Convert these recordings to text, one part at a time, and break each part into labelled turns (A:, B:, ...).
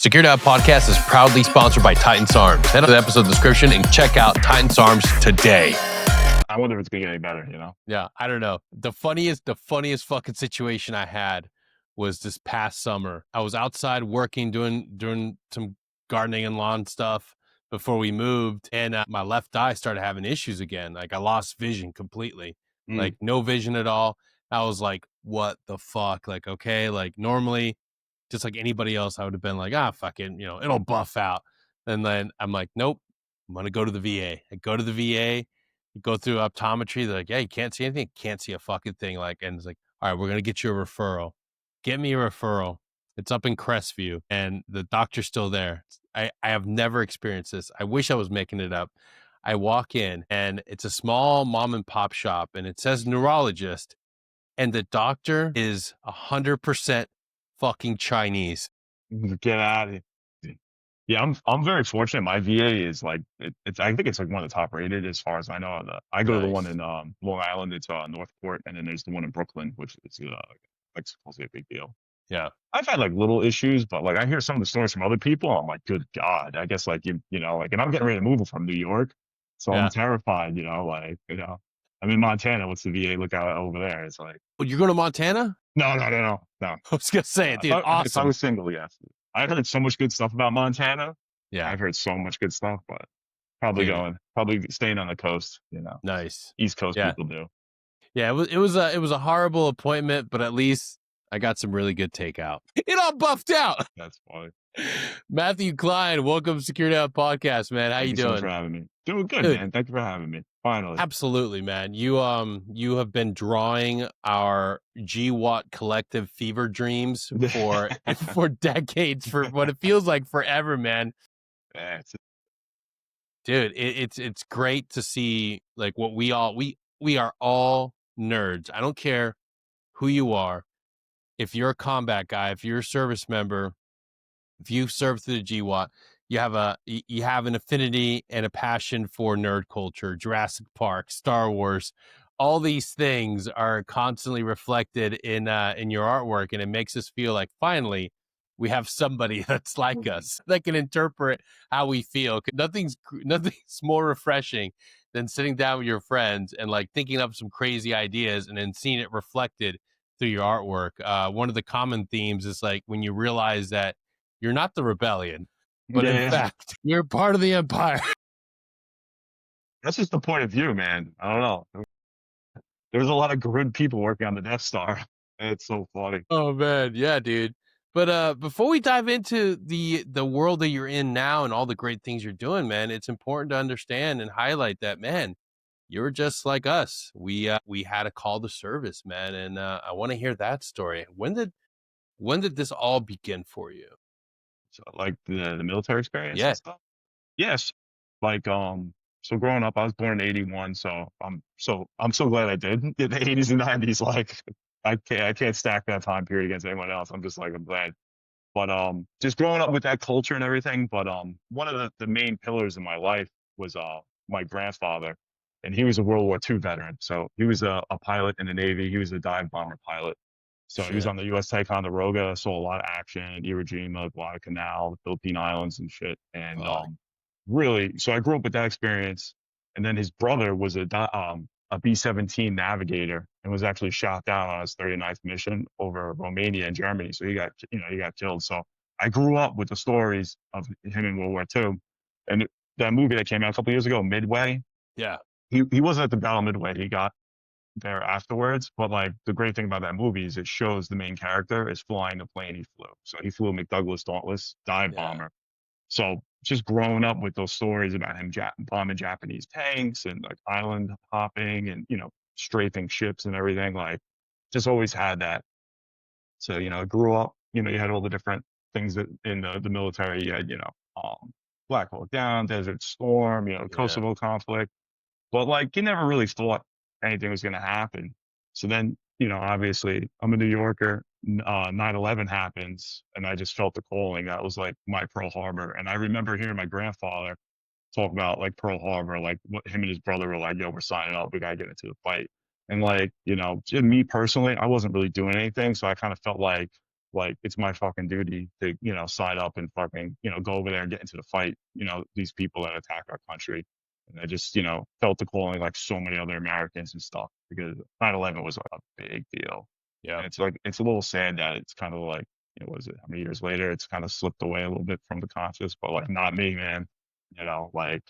A: Security Halt podcast is proudly sponsored by Titans Arms. Head to the episode description and check out Titans Arms today.
B: I wonder if it's gonna get any better, you know?
A: Yeah, I don't know. The funniest fucking situation I had was this past summer. I was outside working, doing some gardening and lawn stuff before we moved, and my left eye started having issues again. Like I lost vision completely, like no vision at all. I was like, what the fuck? Like, okay, like normally, just like anybody else, I would have been like, fucking, it'll buff out. And then I'm like, nope, I'm going to go to the VA. I go to the VA, go through optometry. They're like, yeah, you can't see anything. Can't see a fucking thing. Like, and it's like, all right, we're going to get you a referral. Get me a referral. It's up in Crestview and the doctor's still there. I have never experienced this. I wish I was making it up. I walk in and it's a small mom and pop shop and it says neurologist and the doctor is 100% fucking Chinese.
B: Get out of here. Yeah, I'm very fortunate. My VA is like it's I think it's like one of the top rated as far as I know. I go to the one in Long Island. It's Northport, and then there's the one in Brooklyn, which is like supposed to be a big deal.
A: Yeah,
B: I've had like little issues, but like I hear some of the stories from other people. I'm like, good God. I guess like you know like, and I'm getting ready to move from New York, so I'm terrified. I'm in Montana. What's the VA look out over there? It's like,
A: oh, you're going to Montana?
B: No.
A: I was gonna say, dude, awesome.
B: If I was single, yes. I've heard so much good stuff about Montana.
A: Yeah,
B: I've heard so much good stuff, but probably staying on the coast.
A: Nice.
B: East Coast people do.
A: Yeah, it was a horrible appointment, but at least I got some really good takeout. It all buffed out.
B: That's funny.
A: Matthew Klein, welcome to Security Halt podcast, man. How you doing?
B: Thanks for having me. Doing good, man. Thank you for having me. Finally.
A: Absolutely, man. You have been drawing our GWAT collective fever dreams for decades, for what it feels like forever, man.
B: Yeah,
A: dude, it's great to see like what we are all nerds. I don't care who you are. If you're a combat guy, if you're a service member, if you serve through the GWAT, you have an affinity and a passion for nerd culture, Jurassic Park, Star Wars. All these things are constantly reflected in your artwork, and it makes us feel like finally we have somebody that's like us that can interpret how we feel. Nothing's more refreshing than sitting down with your friends and like thinking up some crazy ideas and then seeing it reflected through your artwork. One of the common themes is like when you realize that you're not the rebellion, but in fact, you're part of the empire.
B: That's just the point of view, man. I don't know. There's a lot of good people working on the Death Star. It's so funny.
A: Oh man, yeah, dude. But before we dive into the world that you're in now and all the great things you're doing, man, it's important to understand and highlight that, man, you're just like us. We had a call to service, man, and I want to hear that story. When did this all begin for you?
B: So like the military experience
A: and
B: stuff? Yes. Like so growing up, I was born in '81, so I'm so glad I did in the '80s and '90s. Like I can't stack that time period against anyone else. I'm glad. But just growing up with that culture and everything. But one of the main pillars in my life was my grandfather, and he was a World War II veteran. So he was a pilot in the Navy. He was a dive bomber pilot. So he was on the U.S. Ticonderoga, saw a lot of action, Iwo Jima, Guadalcanal, the Philippine Islands and shit. And really, so I grew up with that experience. And then his brother was a B-17 navigator and was actually shot down on his 39th mission over Romania and Germany. So he got killed. So I grew up with the stories of him in World War II. And that movie that came out a couple years ago, Midway.
A: Yeah.
B: He wasn't at the Battle of Midway. He got there afterwards. But like the great thing about that movie is it shows the main character is flying the plane he flew. So he flew a McDouglas Dauntless dive bomber. So just growing up with those stories about him bombing Japanese tanks and like island hopping and, strafing ships and everything, like just always had that. So, I grew up, you had all the different things that in the military, you had, Black Hawk Down, Desert Storm, Kosovo conflict. But like, you never really thought anything was going to happen. So then, obviously I'm a New Yorker. 9/11 happens and I just felt the calling. That was like my Pearl Harbor. And I remember hearing my grandfather talk about like Pearl Harbor, like what him and his brother were like, yo, we're signing up. We got to get into the fight. And like, me personally, I wasn't really doing anything. So I kind of felt like like it's my fucking duty to, sign up and fucking, go over there and get into the fight, these people that attack our country. And I just, felt the calling like so many other Americans and stuff because 9/11 was like a big deal.
A: Yeah.
B: And it's like, it's a little sad that it's kind of like, what is it? How many years later? It's kind of slipped away a little bit from the conscious, but like not me, man. Like,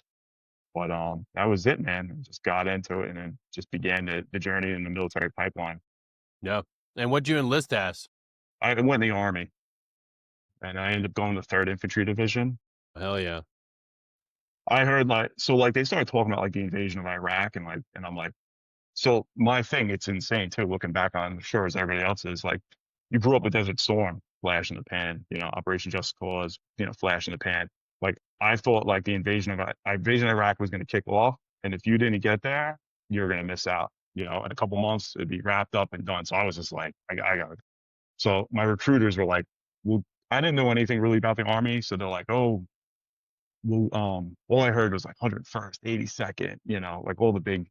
B: but that was it, man. I just got into it and then just began the journey in the military pipeline.
A: Yeah. And what'd you enlist as?
B: I went in the army and I ended up going to 3rd Infantry Division.
A: Hell yeah.
B: I heard like they started talking about like the invasion of Iraq and I'm like, so my thing, it's insane too, looking back on, I'm sure as everybody else is like, you grew up with Desert Storm, flash in the pan, Operation Just Cause, flash in the pan. Like I thought like the invasion of Iraq was going to kick off. And if you didn't get there, you're going to miss out, in a couple months, it'd be wrapped up and done. So I was just like, I got it. So my recruiters were like, well, I didn't know anything really about the army. So they're like, oh, well, all I heard was like 101st, 82nd, like all the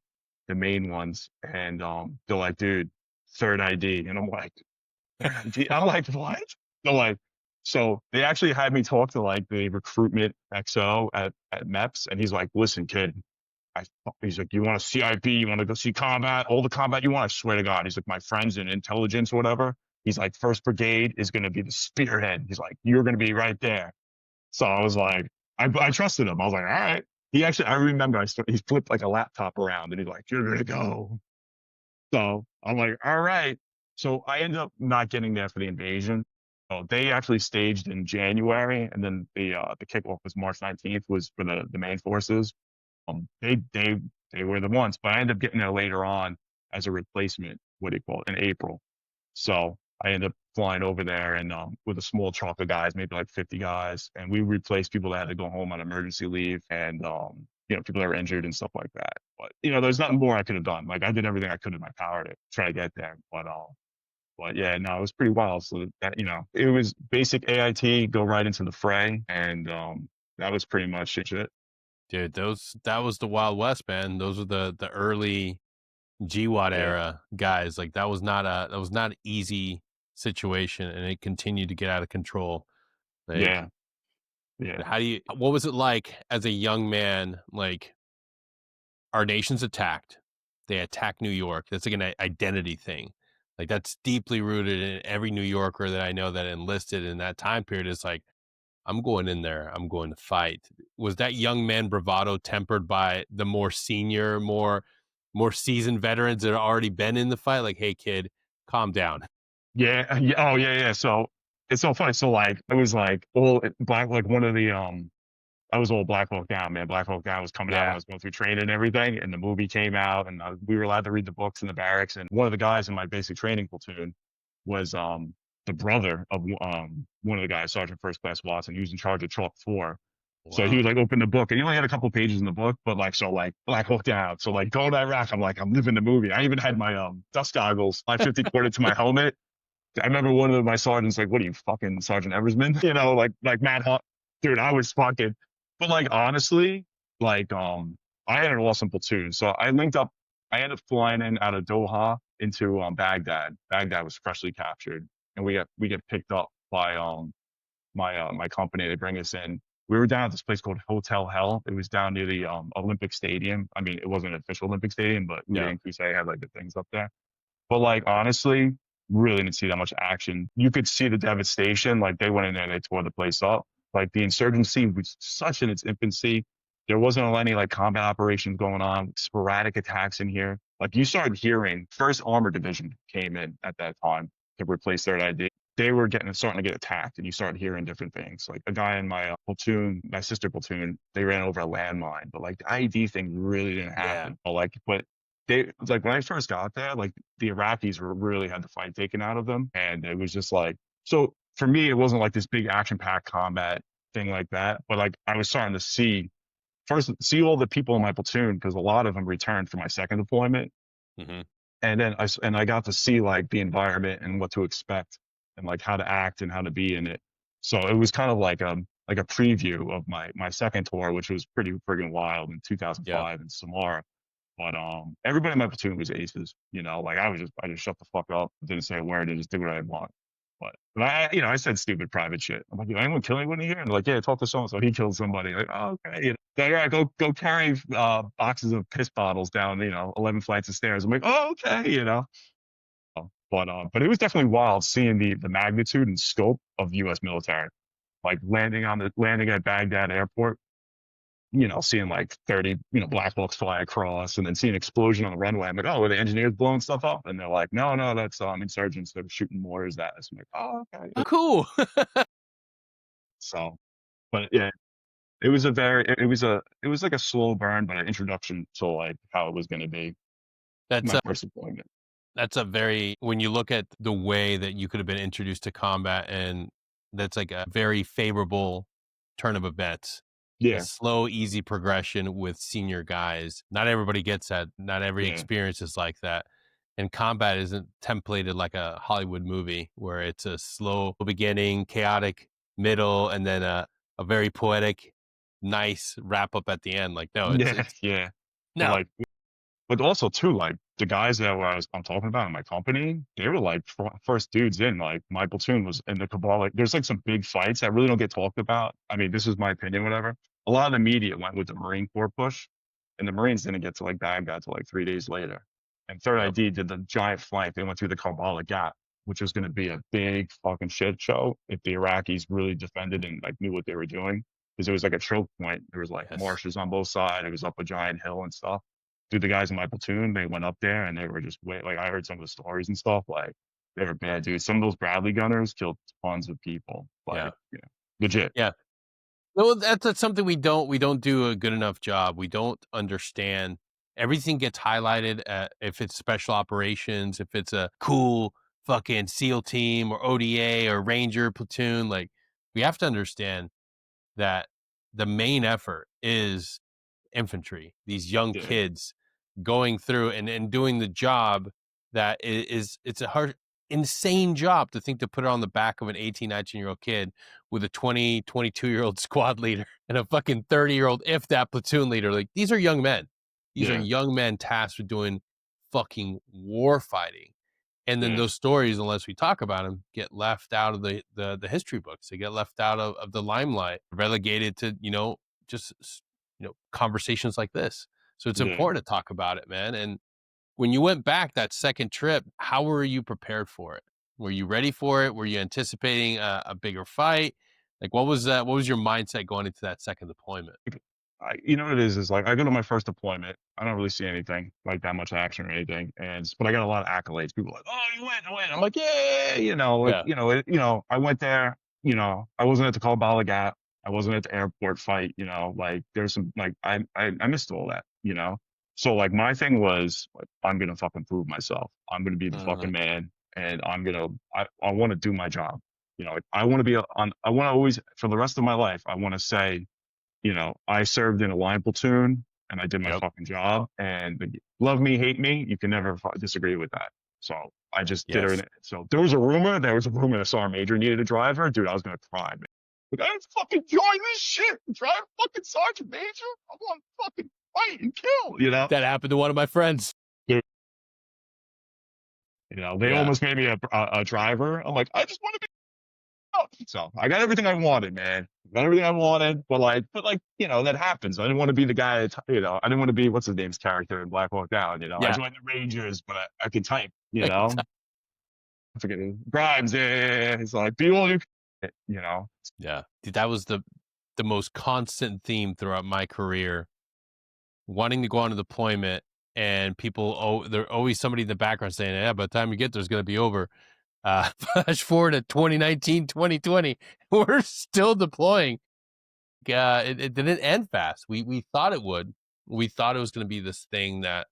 B: main ones. And they're like, dude, 3rd ID. And I'm like, 3rd ID? I'm like, what? They're like, so they actually had me talk to like the recruitment XO at MEPS. And he's like, listen, kid, he's like, you want a CIP? You want to go see combat? All the combat you want? I swear to God. He's like, my friends in intelligence or whatever. He's like, 1st Brigade is going to be the spearhead. He's like, you're going to be right there. So I was like, I trusted him. I was like, all right. I remember he flipped like a laptop around and he's like, you're going to go. So I'm like, all right. So I ended up not getting there for the invasion. So they actually staged in January, and then the kickoff was March 19th was for the main forces. They were the ones, but I ended up getting there later on as a replacement. What do you call it? In April. So I ended up flying over there and with a small truck of guys, maybe like 50 guys, and we replaced people that had to go home on emergency leave and people that were injured and stuff like that. But there's nothing more I could have done. Like I did everything I could in my power to try to get there. But yeah, no, it was pretty wild. So that it was basic AIT, go right into the fray, and that was pretty much it.
A: Dude, that was the Wild West, man. Those were the early GWAT
B: Yeah,
A: era guys. Like that was not an easy situation, and it continued to get out of control. Like,
B: yeah, yeah,
A: what was it like as a young man? Like, our nation's attacked. They attack New York. That's like an identity thing. Like that's deeply rooted in every New Yorker that I know that enlisted in that time period. It's like, I'm going in there. I'm going to fight. Was that young man bravado tempered by the more senior, more seasoned veterans that had already been in the fight? Like, hey, kid, calm down.
B: yeah, yeah. Oh, yeah, yeah. So it's so funny. So like, I was like all black, like one of the I was all Black Hawk Down, man. Black Hawk Down was coming out when I
A: Yeah.
B: was going through training and everything, and the movie came out, and we were allowed to read the books in the barracks. And one of the guys in my basic training platoon was the brother of one of the guys, Sergeant First Class Watson. He was in charge of Chalk 4. So he
A: Wow.
B: was like, open the book, and he only had a couple pages in the book, but like, so like Black Hawk Down. So like going to Iraq, I'm like, I'm living the movie. I even had my dust goggles, 550 corded to my helmet. I remember one of my sergeants like, "What are you fucking Sergeant Eversman?" Like Matt Hunt, dude. I was fucking, but like honestly, like I had an awesome platoon. So I linked up. I ended up flying in out of Doha into Baghdad. Baghdad was freshly captured, and we get picked up by my company. They bring us in. We were down at this place called Hotel Hell. It was down near the Olympic Stadium. I mean, it wasn't an official Olympic Stadium, but
A: Yeah.
B: Uday and Kusei had like the things up there. But like honestly, really didn't see that much action. You could see the devastation. Like they went in there, they tore the place up. Like the insurgency was such in its infancy. There wasn't any like combat operations going on, sporadic attacks in here. Like you started hearing First Armored Division came in at that time to replace Third ID. They were starting to get attacked, and you started hearing different things. Like a guy in my platoon, my sister platoon, they ran over a landmine, but like the IED thing really didn't
A: Yeah.
B: happen. But they like when I first got there, like the Iraqis really had the fight taken out of them, and it was just like so for me, it wasn't like this big action-packed combat thing like that, but like I was starting to see all the people in my platoon because a lot of them returned for my second deployment,
A: Hmm.
B: and then I got to see like the environment and what to expect and like how to act and how to be in it. So it was kind of like a preview of my second tour, which was pretty friggin' wild in
A: Yeah.
B: 2005 in Samara. But everybody in my platoon was aces. Like I just shut the fuck up, didn't say a word, and just did what I want. But I said stupid private shit. I'm like, anyone kill anyone here? And they're like, yeah, talk to so and so. He killed somebody. Like, oh, okay. Yeah, go carry boxes of piss bottles down, 11 flights of stairs. I'm like, oh, okay. But it was definitely wild seeing the magnitude and scope of the U.S. military, like landing at Baghdad airport. Seeing like 30, black box fly across, and then seeing an explosion on the runway. I'm like, oh, were the engineers blowing stuff up? And they're like, no, that's insurgents that were shooting mortars at us. I'm like, oh, okay.
A: Oh, cool.
B: So, but yeah, it was like a slow burn, but an introduction to like how it was going to be
A: That's
B: my first deployment.
A: That's a very, when you look at the way that you could have been introduced to combat, and that's like a very favorable turn of events. A
B: Yeah,
A: slow, easy progression with senior guys. Not everybody gets that. Not every
B: yeah,
A: experience is like that. And combat isn't templated like a Hollywood movie where it's a slow beginning, chaotic middle, and then a very poetic, nice wrap up at the end. Like, no,
B: yeah,
A: it's
B: yeah. But
A: no.
B: like, but also too, like the guys that I'm talking about in my company, they were like first dudes in. Like my platoon was in the cabal. Like there's like some big fights that really don't get talked about. I mean, this is my opinion, whatever. A lot of the media went with the Marine Corps push, and the Marines didn't get to like Baghdad till like 3 days later. And Third
A: Yep.
B: ID did the giant flank. They went through the Karbala Gap, which was going to be a big fucking shit show if the Iraqis really defended and like knew what they were doing. Because it was like a choke point. There was like
A: Yes.
B: marshes on both sides. It was up a giant hill and stuff. Dude, the guys in my platoon, they went up there and they were just like I heard some of the stories and stuff. Like they were bad dudes. Some of those Bradley gunners killed tons of people.
A: Yeah.
B: Like, legit.
A: Yeah. Well, that's something we don't do a good enough job. We don't understand. Everything gets highlighted if it's special operations, if it's a cool fucking SEAL team or ODA or Ranger platoon. Like, we have to understand that the main effort is infantry, these young
B: Yeah,
A: kids going through and doing the job that it's a hard, insane job to think to put it on the back of an 18, 19-year-old kid with a 20, 22-year-old squad leader and a fucking 30-year-old, if that, platoon leader. Like, these are young men. These are
B: yeah,
A: young men tasked with doing fucking war fighting. And then
B: yeah,
A: those stories, unless we talk about them, get left out of the history books. They get left out of the limelight, relegated to, just conversations like this. So it's
B: yeah.
A: important to talk about it, man. And when you went back that second trip, how were you prepared for it? Were you ready for it? Were you anticipating a bigger fight? Like, what was that? What was your mindset going into that second deployment?
B: You know what it is like I go to my first deployment. I don't really see anything like that much action or anything, but I got a lot of accolades. People are like, oh, you went, I went. I'm like, yeah,
A: Yeah.
B: I went there. I wasn't at the Karbala Gap. I wasn't at the airport fight. Like there's some like I missed all that. So like my thing was like I'm gonna fucking prove myself. I'm gonna be the
A: Mhm.
B: fucking man, and I want to do my job. Like, I want to be on. I want to always for the rest of my life. I want to say I served in a line platoon and I did my
A: Yep.
B: fucking job. And love me, hate me, you can never disagree with that. So I just did her.
A: Yes.
B: So there was a rumor. There was a rumor that Sergeant Major needed a driver. Dude, I was gonna cry, man. Like, I didn't fucking join this shit. Drive fucking Sergeant Major. I want to fucking fight and kill.
A: That happened to one of my friends.
B: Yeah. They
A: Yeah.
B: almost made me a driver. I'm like, I just want to be. So I got everything I wanted, man. Got everything I wanted, but that happens. I didn't want to be the guy that, I didn't want to be what's his name's character in Black Hawk Down. I
A: Yeah.
B: joined the Rangers, but I can type. I forget it. Grimes. Yeah, it's like be all you.
A: Yeah. Dude, that was the most constant theme throughout my career, wanting to go on a deployment, and people, there's always somebody in the background saying, yeah, by the time you get there, it's going to be over. Flash forward to 2019, 2020, we're still deploying. It didn't end fast. We thought it would. We thought it was going to be this thing that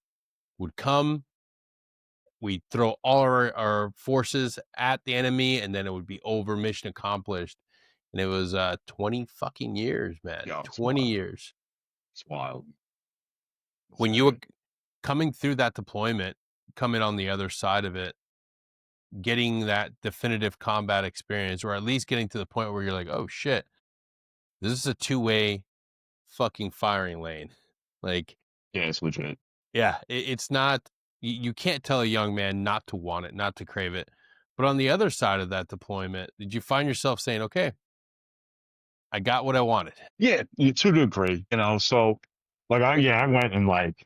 A: would come. We throw all our forces at the enemy, and then it would be over, mission accomplished. And it was 20 fucking years, man.
B: Yeah, it's
A: 20
B: wild.
A: years.
B: It's wild.
A: When you were coming through that deployment, coming on the other side of it, getting that definitive combat experience, or at least getting to the point where you're like, oh shit, this is a two-way fucking firing lane. Like,
B: Yeah, it's legit.
A: yeah, it's not, you can't tell a young man not to want it, not to crave it. But on the other side of that deployment, did you find yourself saying, "Okay, I got what I wanted"?
B: Yeah, to a degree, so like I went and like,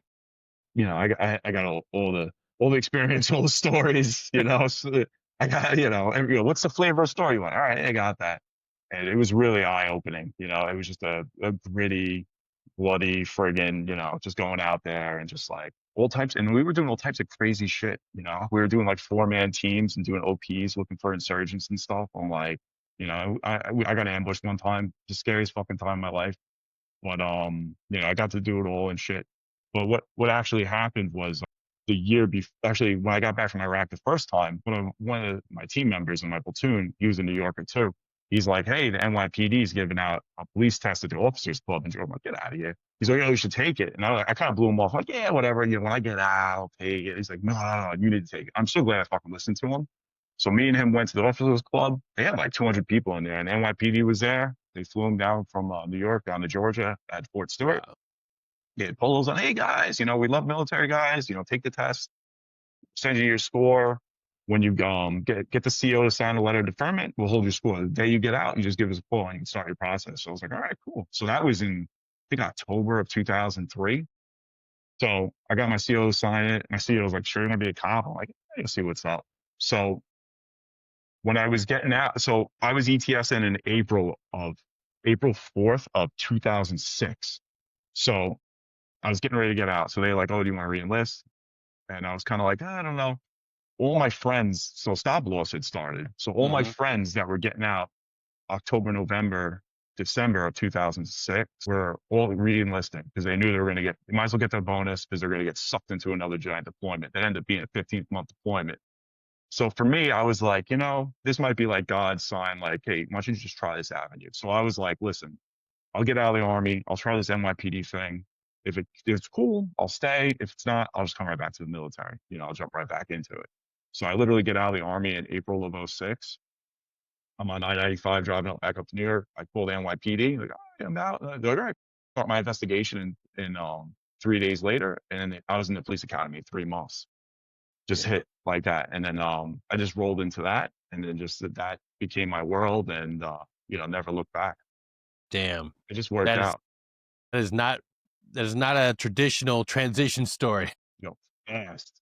B: I got all the experience, all the stories, so I got, what's the flavor of story you want? All right, I got that. And it was really eye opening, it was just a gritty, bloody friggin', just going out there and just like all types. And we were doing all types of crazy shit, we were doing like 4-man teams and doing OPs looking for insurgents and stuff. I'm like, I got ambushed one time, the scariest fucking time of my life. But I got to do it all and shit. But what actually happened was the year before, actually, when I got back from Iraq the first time, one of my team members in my platoon, he was a New Yorker too. He's like, "Hey, the NYPD is giving out a police test at the officers club." And I'm like, "Get out of here." He's like, "Oh, you should take it." And I kind of blew him off, like, "Yeah, whatever. When I get out, I'll take it." He's like, "No, no, no, you need to take it." I'm so glad I fucking listened to him. So me and him went to the officers club. They had like 200 people in there, and NYPD was there. They flew him down from New York down to Georgia at Fort Stewart.
A: Wow.
B: They had polos on, "Hey guys, we love military guys. Take the test, send you your score. When you get the CO to sign a letter of deferment, we'll hold your score. The day you get out, you just give us a call and you can start your process." So I was like, "All right, cool." So that was in, I think, October of 2003. So I got my CO to sign it. My CO was like, "Sure, you're gonna be a cop?" I'm like, "Hey, see what's up." So when I was getting out, so I was ETSing in April 4th of 2006. So I was getting ready to get out. So they were like, "Oh, do you want to re-enlist?" And I was kind of like, "I don't know." All my friends, so stop loss had started. So all my
A: Mhm.
B: friends that were getting out October, November, December of 2006 were all re-enlisting because they knew they were going to they might as well get their bonus because they're going to get sucked into another giant deployment. That ended up being a 15th month deployment. So for me, I was like, this might be like God's sign, like, "Hey, why don't you just try this avenue?" So I was like, "Listen, I'll get out of the army. I'll try this NYPD thing. If it's cool, I'll stay. If it's not, I'll just come right back to the military. I'll jump right back into it." So I literally get out of the army in April of '06. I'm on I-95 driving back up to New York. I call the NYPD. Like, "Oh, yeah, I'm out." They're like, "All right." Start my investigation in 3 days later, and I was in the police academy 3 months. Just
A: Yeah.
B: hit like that, and then I just rolled into that, and then just that became my world, and never looked back.
A: Damn.
B: It just worked
A: That is
B: out.
A: that is not that is not a traditional transition story.
B: You know, fast.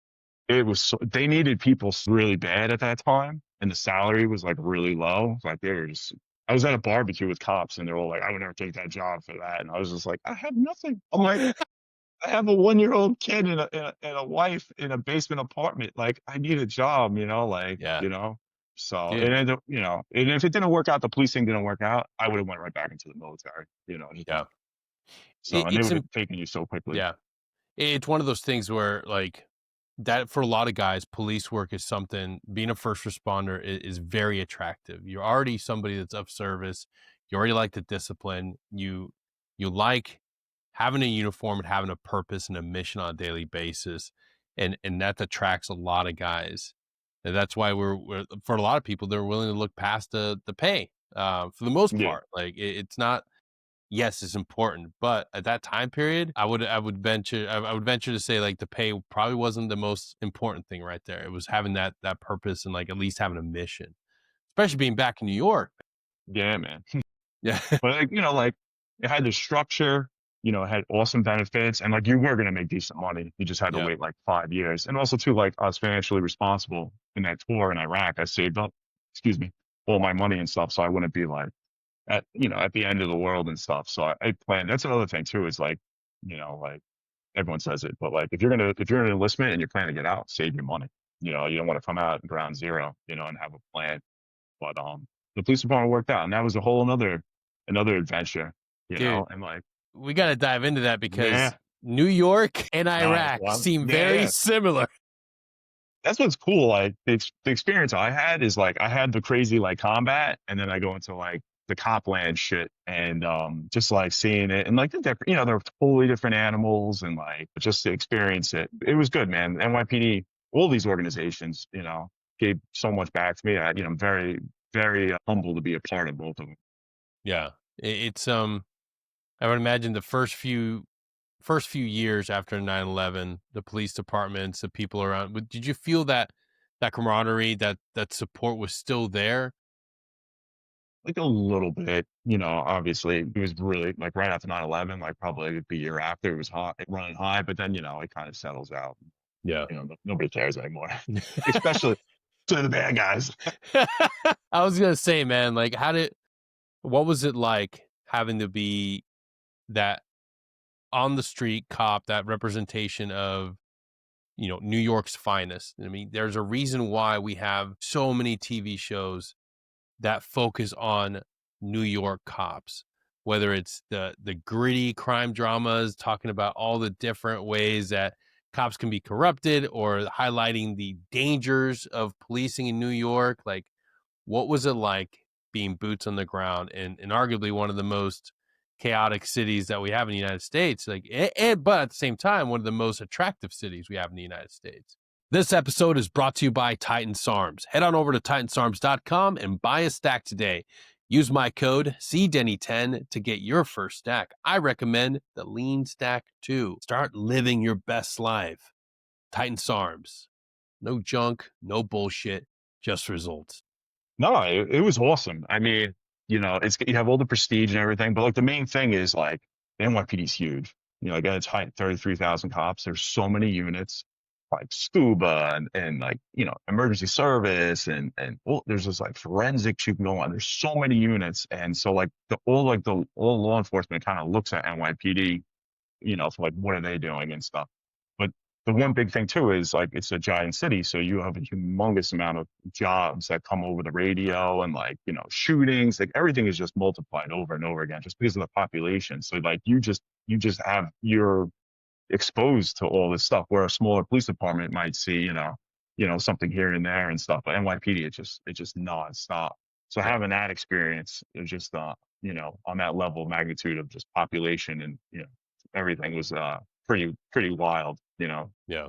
B: It was they needed people really bad at that time, and the salary was like really low. Like they were just. I was at a barbecue with cops, and they're all like, "I would never take that job for that," and I was just like, "I have nothing." I'm like, "I have a 1-year-old kid and a wife in a basement apartment. Like, I need a job,
A: Yeah.
B: So it
A: Dude,
B: ended up, and if it didn't work out, the policing didn't work out, I would have went right back into the military, just
A: yeah.
B: so, and they
A: It's
B: would have taken you so quickly.
A: yeah. It's one of those things where, like, that for a lot of guys, police work is something being a first responder is very attractive. You're already somebody that's of service. You already like the discipline. You like having a uniform and having a purpose and a mission on a daily basis. And that attracts a lot of guys. And that's why we're for a lot of people, they're willing to look past the pay for the most
B: Yeah,
A: part. Like it's not. Yes, it's important, but at that time period, I would venture to say, like, the pay probably wasn't the most important thing right there. It was having that purpose and, like, at least having a mission, especially being back in New York.
B: yeah, man.
A: Yeah.
B: But like it had the structure, it had awesome benefits, and like you were gonna make decent money. You just had to
A: Yeah.
B: wait like 5 years. And also too, like I was financially responsible in that tour in Iraq. I saved up, excuse me, all my money and stuff, so I wouldn't be like at the end of the world and stuff. So I planned. That's another thing too, is like, like everyone says it, but like if you're an enlistment and you're planning to get out, save your money. You don't want to come out at ground zero, and have a plan. But the police department worked out, and that was a whole another adventure,
A: Dude,
B: and like
A: we gotta dive into that because
B: yeah,
A: New York and Iraq seem very
B: yeah.
A: similar.
B: That's what's cool. Like the experience I had is like I had the crazy like combat, and then I go into like the copland shit, and just like seeing it, and like the different, they're totally different animals, and like just to experience it, it was good, man. NYPD, all these organizations, gave so much back to me. I'm very very humble to be a part of both of them.
A: Yeah. It's, I would imagine the first few years after 9/11, the police departments, the people around, did you feel that that camaraderie, that support was still there?
B: Like a little bit, obviously it was really like right after 9/11, like probably the year after it was hot, running high, but then, it kind of settles out.
A: Yeah.
B: Nobody cares anymore, especially to the bad guys.
A: I was gonna say, man, like, what was it like having to be that on the street cop, that representation of, New York's finest? I mean, there's a reason why we have so many TV shows that focus on New York cops, whether it's the gritty crime dramas talking about all the different ways that cops can be corrupted, or highlighting the dangers of policing in New York. Like, what was it like being boots on the ground in arguably one of the most chaotic cities that we have in the United States? Like, but at the same time, one of the most attractive cities we have in the United States. This episode is brought to you by Titan SARMs. Head on over to titansarms.com and buy a stack today. Use my code CDenny10 to get your first stack. I recommend the Lean Stack 2. Start living your best life. Titan SARMs. No junk, no bullshit, just results.
B: No, it was awesome. I mean, you have all the prestige and everything, but like the main thing is like the NYPD is huge. Like at its height, 33,000 cops. There's so many units, like scuba and like emergency service and there's just like forensics you can go on. There's so many units, and so like all law enforcement kind of looks at NYPD, for like what are they doing and stuff. But the one big thing too is like it's a giant city, so you have a humongous amount of jobs that come over the radio and like shootings, like everything is just multiplied over and over again just because of the population. So like you're exposed to all this stuff where a smaller police department might see something here and there and stuff, but NYPD it's just nonstop. So
A: Yeah.
B: having that experience is just on that level of magnitude of just population and everything was pretty wild.
A: Yeah.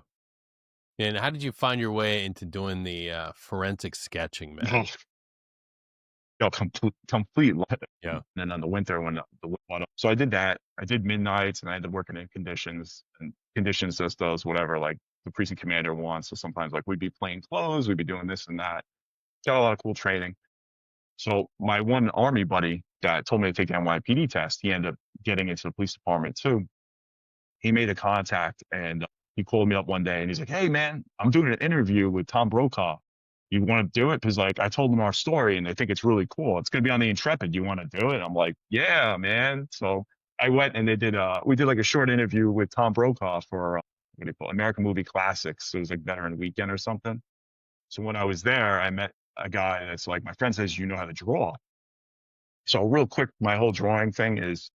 A: And how did you find your way into doing the forensic sketching, man?
B: Complete.
A: Yeah.
B: And then on the winter when so I did that. I did midnights and I ended up working in conditions, and conditions just does whatever like the precinct commander wants. So sometimes like we'd be plain clothes, we'd be doing this and that. Got a lot of cool training. So my one army buddy that told me to take the NYPD test, he ended up getting into the police department too. He made a contact and he called me up one day and he's like, "Hey man, I'm doing an interview with Tom Brokaw. You want to do it? Because like I told them our story and they think it's really cool. It's gonna be on the Intrepid. You want to do it?" I'm like, "Yeah, man." So I went and we did like a short interview with Tom Brokaw for what do you call it? American Movie Classics. It was like Veteran Weekend or something. So when I was there, I met a guy that's like, my friend says, "You know how to draw." So real quick, my whole drawing thing is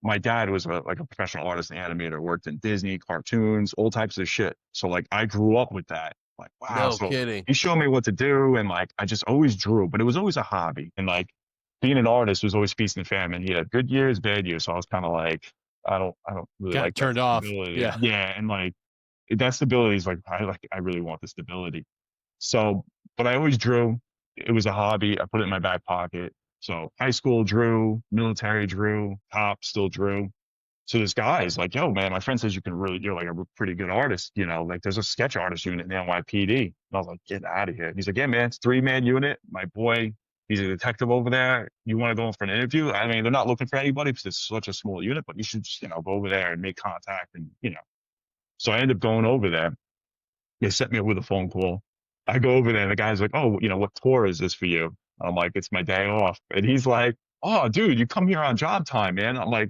B: my dad was like a professional artist and animator, worked in Disney, cartoons, all types of shit. So like I grew up with that. Like, wow.
A: No
B: So
A: kidding.
B: he showed me what to do, and like I just always drew, but it was always a hobby. And like being an artist was always feast and famine. He had good years, bad years. So I was kind of like, I don't really
A: Got
B: like that
A: turned off.
B: stability.
A: Yeah.
B: Yeah. And like that stability is like I really want the stability. So, but I always drew. It was a hobby. I put it in my back pocket. So high school drew, military drew, cop still drew. So this guy is like, "Yo, man, my friend says you're like a pretty good artist. Like there's a sketch artist unit in the NYPD." And I was like, "Get out of here." And he's like, "Yeah, man, it's 3-man unit. My boy, he's a detective over there. You want to go in for an interview? I mean, they're not looking for anybody because it's such a small unit, but you should just, go over there and make contact and. So I ended up going over there. They set me up with a phone call. I go over there and the guy's like, "Oh, what tour is this for you?" I'm like, "It's my day off." And he's like, "Oh, dude, you come here on job time, man." I'm like,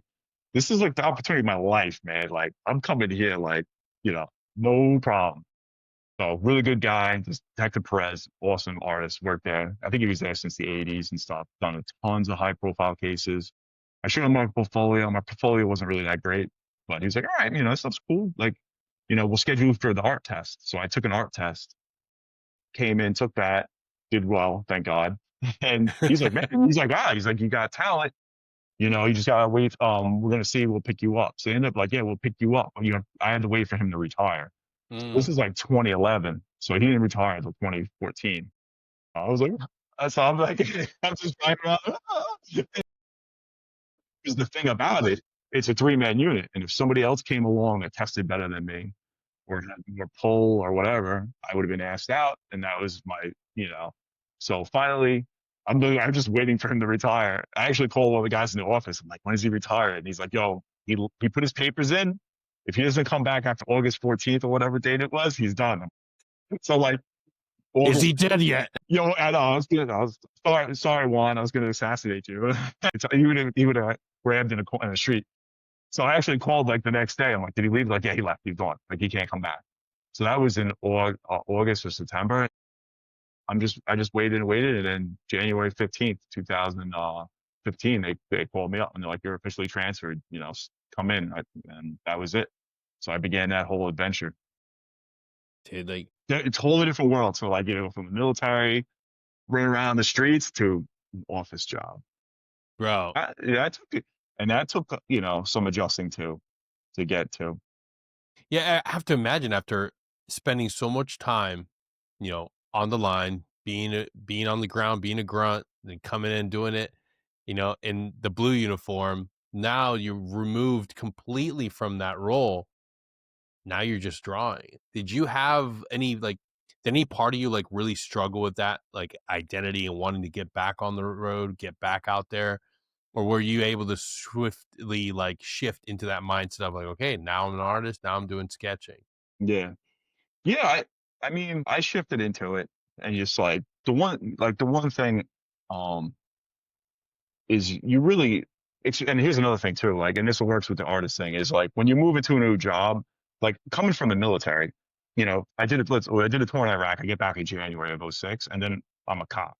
B: "This is like the opportunity of my life, man. Like I'm coming here like, no problem." So really good guy, this Detective Perez, awesome artist, worked there. I think he was there since the 80s and stuff, done tons of high profile cases. I showed him my portfolio. My portfolio wasn't really that great, but he was like, "All right, this stuff's cool. Like, we'll schedule you for the art test." So I took an art test, came in, took that, did well, thank God. And he's like, "Man," he's like, he's like, "You got talent. You just gotta wait. We're gonna see. We'll pick you up." So they ended up like, "Yeah, we'll pick you up." I had to wait for him to retire. So
A: Mm.
B: this is like 2011. So he didn't retire until 2014. I was like, so I'm like, I'm just driving around. Because the thing about it, it's a 3-man unit, and if somebody else came along that tested better than me, or had more pull or whatever, I would have been asked out, and that was my, you know. So finally, I'm just waiting for him to retire. I actually called one of the guys in the office. I'm like, when is he retired? And he's like, yo, he put his papers in. If he doesn't come back after August 14th or whatever date it was, he's done. So like,
A: Is he
B: August,
A: dead yet?
B: yo, and I was sorry, Juan, I was gonna assassinate you. He would have grabbed in a street. So I actually called like the next day. I'm like, did he leave? Like, yeah, he left. He's gone. Like, he can't come back. So that was in August or September. I just waited and waited, and then January 15th, 2015, they called me up and they're like, you're officially transferred. You know, come in, and that was it. So I began that whole adventure.
A: Dude, like,
B: It's a totally different world. So like, you know, from the military, running around the streets to office job.
A: bro,
B: That took it, and that took you know some adjusting to get to.
A: yeah, I have to imagine after spending so much time, on the line, being on the ground, being a grunt, then coming in doing it, in the blue uniform. Now you're removed completely from that role. Now you're just drawing. Did you have any did any part of you like really struggle with that like identity and wanting to get back on the road, get back out there? Or were you able to swiftly like shift into that mindset of like, okay, now I'm an artist, now I'm doing sketching?
B: Yeah, yeah. I mean, I shifted into it, and just like the one thing, um, is you really. And here's another thing too. Like, and this works with the artist thing is like when you move into a new job, like coming from the military, you know, I did a tour in Iraq. I get back in January of '06, and then I'm a cop,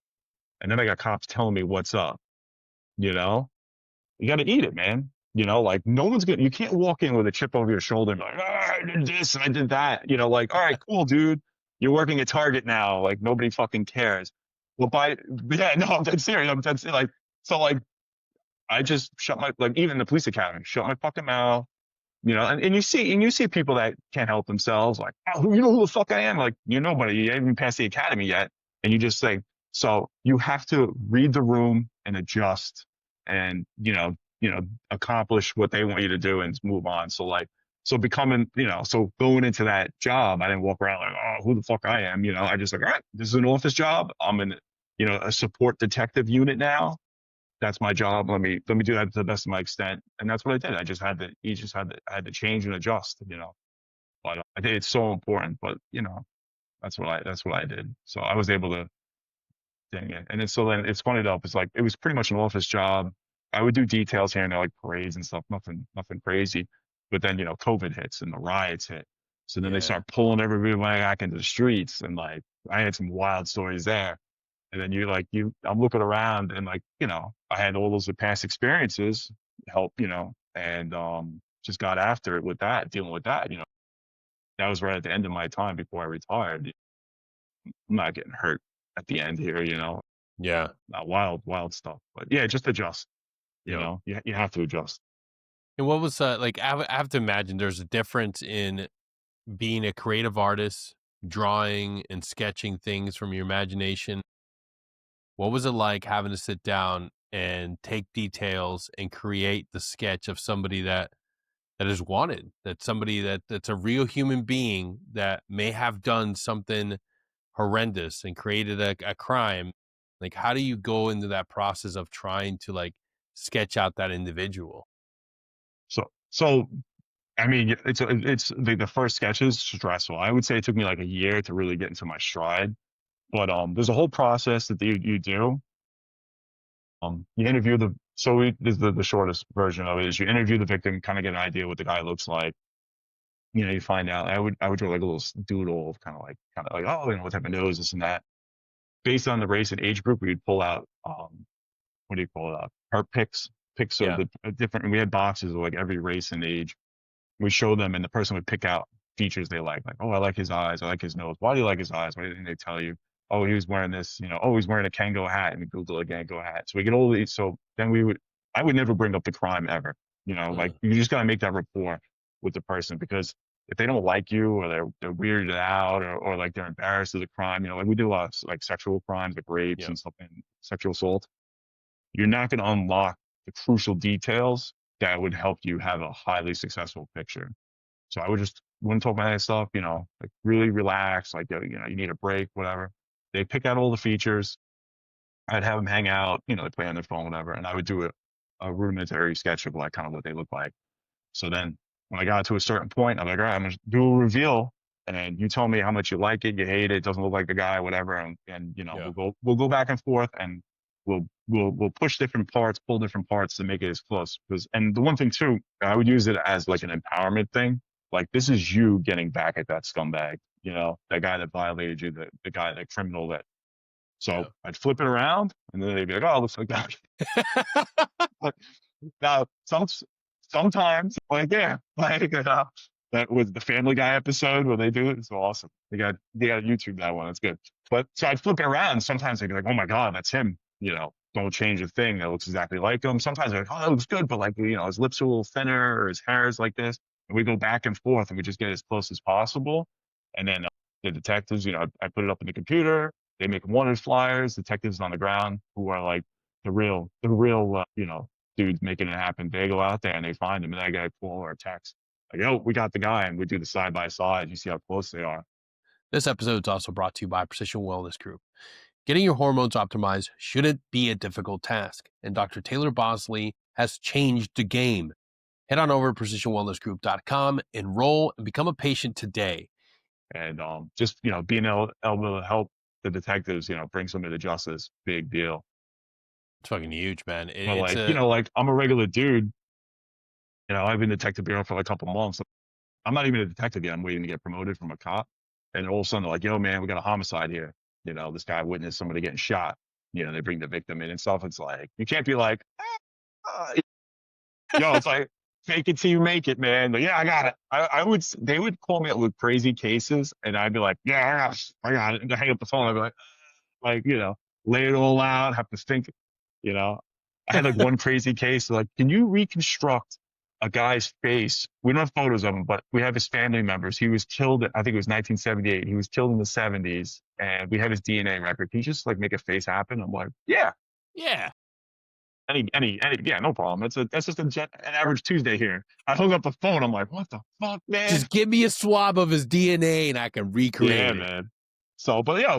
B: and then I got cops telling me what's up. You know, you got to eat it, man. You know, like no one's gonna. You can't walk in with a chip over your shoulder and be like, I did this and I did that. You know, like, all right, cool, dude. You're working at Target now. Like nobody fucking cares. Well, yeah, no, I'm dead serious. I'm dead serious. Like, so like, I just shut my like even the police academy, shut my fucking mouth. You know, and you see people that can't help themselves, like, oh, you know who the fuck I am? Like, you're nobody. You haven't even passed the academy yet, and you just say. So you have to read the room and adjust, and accomplish what they want you to do and move on. So like, so becoming, so going into that job, I didn't walk around like, oh, who the fuck I am. You know, I just like, all right, this is an office job. I'm in, a support detective unit now. That's my job. Let me do that to the best of my extent. And that's what I did. I had to change and adjust, but I think it's so important, but that's what I did. So I was able to dang it. And then it's funny though, it's like, it was pretty much an office job. I would do details here and there, like parades and stuff, nothing crazy. But then, COVID hits and the riots hit. So then they
A: Yeah.
B: start pulling everybody back into the streets. And like, I had some wild stories there. And then I'm looking around and like, I had all those past experiences help, and just got after it with that, dealing with that, that was right at the end of my time before I retired. I'm not getting hurt at the end here,
A: Yeah.
B: not wild stuff, but yeah, just adjust,
A: Yep.
B: you have to adjust.
A: And what was like? I have to imagine there's a difference in being a creative artist, drawing and sketching things from your imagination. What was it like having to sit down and take details and create the sketch of somebody that is wanted, that somebody that's a real human being that may have done something horrendous and created a crime? Like, how do you go into that process of trying to like sketch out that individual?
B: So I mean, it's the first sketch is stressful. I would say it took me like a year to really get into my stride, but there's a whole process that you do. You interview this is the shortest version of it is you interview the victim, kind of get an idea what the guy looks like. You find out. I would draw like a little doodle of kind of like, oh, what type of nose, this and that. Based on the race and age group, we'd pull out what do you call it? Her picks of
A: Yeah.
B: the different. We had boxes of like every race and age. We show them, and the person would pick out features they like oh, I like his eyes, I like his nose. Why do you like his eyes? Why didn't they tell you? Oh, he was wearing this, oh, he's wearing a Kango hat, and we Google a Kango hat. So we get all these. So then I would never bring up the crime ever. Like you just gotta make that rapport with the person, because if they don't like you, or they're weirded out, or like they're embarrassed of the crime, like we do a lot of like sexual crimes, like rapes
A: Yep.
B: and stuff, and sexual assault. You're not going to unlock the crucial details that would help you have a highly successful picture. So I would just wouldn't talk about any stuff, like really relax, like, you need a break, whatever. They pick out all the features. I'd have them hang out, they play on their phone, whatever. And I would do a rudimentary sketch of like kind of what they look like. So then when I got to a certain point, I'm like, all right, I'm going to do a reveal and you tell me how much you like it, you hate it, doesn't look like the guy, whatever. And
A: Yeah.
B: we'll go back and forth and we'll push different parts, pull different parts to make it as close. And the one thing too, I would use it as like an empowerment thing. Like this is you getting back at that scumbag, that guy that violated you, the guy, that criminal that. So
A: Yeah.
B: I'd flip it around and then they'd be like, oh, it looks like that. Now, sometimes, like, yeah, like, that was the Family Guy episode where they do it. It's awesome. They got YouTube that one. It's good. But so I'd flip it around. Sometimes they'd be like, oh my God, that's him. Don't change a thing. That looks exactly like him. Sometimes they're like, oh, that looks good. But like, his lips are a little thinner or his hair is like this. And we go back and forth and we just get as close as possible. And then the detectives, I put it up in the computer. They make wanted flyers, detectives on the ground who are like the real, dudes making it happen. They go out there and they find him and I get a call or a text. Like, yo, we got the guy, and we do the side by side. You see how close they are.
A: This episode is also brought to you by Precision Wellness Group. Getting your hormones optimized shouldn't be a difficult task, and Dr. Taylor Bosley has changed the game. Head on over to precisionwellnessgroup.com, enroll, and become a patient today.
B: And just being able to help the detectives, bring somebody to justice, big deal.
A: It's fucking huge, man.
B: But like I'm a regular dude. I've been detective bureau for like a couple months. I'm not even a detective yet. I'm waiting to get promoted from a cop. And all of a sudden they're like, yo, man, we got a homicide here. This guy witnessed somebody getting shot. They bring the victim in and stuff. It's like, you can't be like, it's like, fake it till you make it, man. But yeah, I got it. They would call me up with crazy cases and I'd be like, yeah, I got it. And I hang up the phone. I'd be like, lay it all out, have to think, I had like one crazy case. Like, can you reconstruct a guy's face? We don't have photos of him, but we have his family members. He was killed, I think it was 1978. He was killed in the 70s and we have his DNA record. Can you just like make a face happen? I'm like, yeah.
A: Yeah.
B: Yeah, no problem. That's just an average Tuesday here. I hung up the phone. I'm like, what the fuck, man?
A: Just give me a swab of his DNA and I can recreate it.
B: Man. So, but yeah,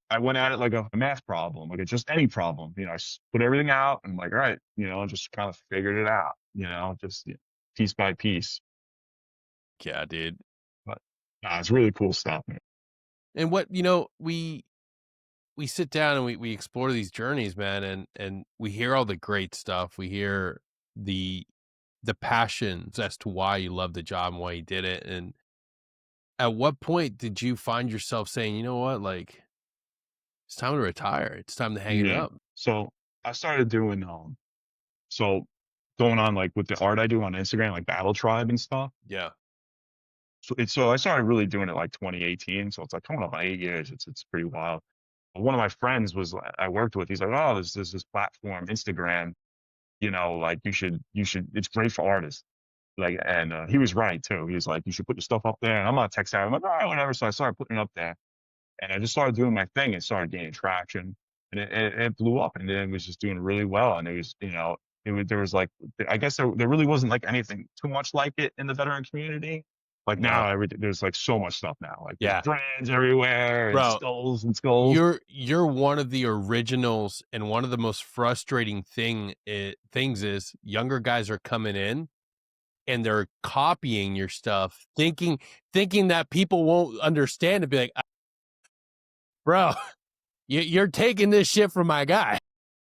B: I went at it like a math problem, like it's just any problem. I put everything out and I'm like, all right, just kind of figured it out, just piece by piece.
A: Yeah, dude.
B: But it's really cool stuff, man.
A: And what, we sit down and we explore these journeys, man, and we hear all the great stuff. We hear the passions as to why you love the job and why you did it. And at what point did you find yourself saying, you know what, like it's time to retire. It's time to hang it up.
B: So I started doing so going on like with the art I do on Instagram, like Battle Tribe and stuff.
A: Yeah.
B: So I started really doing it like 2018. So it's like coming up on 8 years. It's pretty wild. One of my friends I worked with, he's like, oh, there's this platform, Instagram, like you should, it's great for artists. Like, and he was right too. He was like, you should put your stuff up there. And I'm not tech savvy. I'm like, all right, whatever. So I started putting it up there and I just started doing my thing and started gaining traction and it blew up and then it was just doing really well. And it was, there was like, I guess there really wasn't like anything too much like it in the veteran community. Like now, there's like so much stuff now. Like there's brands everywhere, and skulls and skulls.
A: You're one of the originals, and one of the most frustrating things is younger guys are coming in, and they're copying your stuff, thinking that people won't understand and be like, bro, you're taking this shit from my guy.